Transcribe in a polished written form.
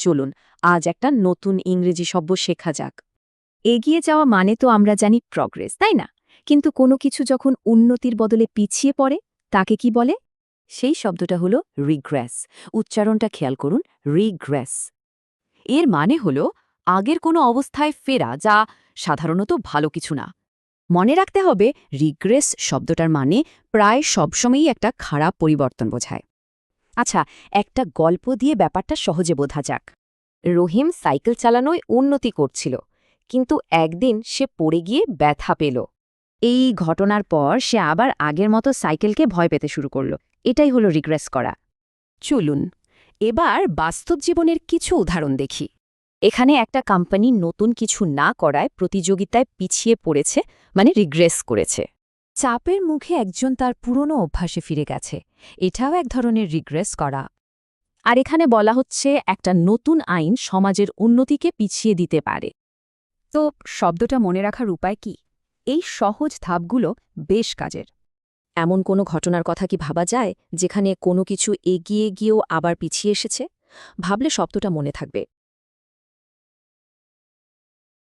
চলুন আজ একটা নতুন ইংরেজি শব্দ শেখা যাক। এগিয়ে যাওয়া মানে তো আমরা জানি প্রগ্রেস, তাই না? কিন্তু কোনো কিছু যখন উন্নতির বদলে পিছিয়ে পড়ে, তাকে কি বলে? সেই শব্দটা হলো রিগ্রেস। উচ্চারণটা খেয়াল করুন, রিগ্রেস। এর মানে হলো আগের কোনো অবস্থায় ফেরা, যা সাধারণত ভালো কিছু না। মনে রাখতে হবে, রিগ্রেস শব্দটার মানে প্রায় সবসময়ই একটা খারাপ পরিবর্তন বোঝায়। আচ্ছা, একটা গল্প দিয়ে ব্যাপারটা সহজে বোঝা যাক। রহিম সাইকেল চালানোয় উন্নতি করছিল, কিন্তু একদিন সে পড়ে গিয়ে ব্যথা পেল। এই ঘটনার পর সে আবার আগের মতো সাইকেলকে ভয় পেতে শুরু করল। এটাই হলো রিগ্রেস করা। চলুন এবার বাস্তব জীবনের কিছু উদাহরণ দেখি। এখানে একটা কোম্পানি নতুন কিছু না করায় প্রতিযোগিতায় পিছিয়ে পড়েছে, মানে রিগ্রেস করেছে। চাপের মুখে একজন তার পুরনো অভ্যাসে ফিরে গেছে, এটাও এক ধরনের রিগ্রেস করা। আর এখানে বলা হচ্ছে একটা নতুন আইন সমাজের উন্নতিকে পিছিয়ে দিতে পারে। তো শব্দটা মনে রাখার উপায় কি? এই সহজ ধাপগুলো বেশ কাজের। এমন কোনো ঘটনার কথা কি ভাবা যায় যেখানে কোনো কিছু এগিয়ে গিয়েও আবার পিছিয়ে এসেছে? ভাবলে শব্দটা মনে থাকবে।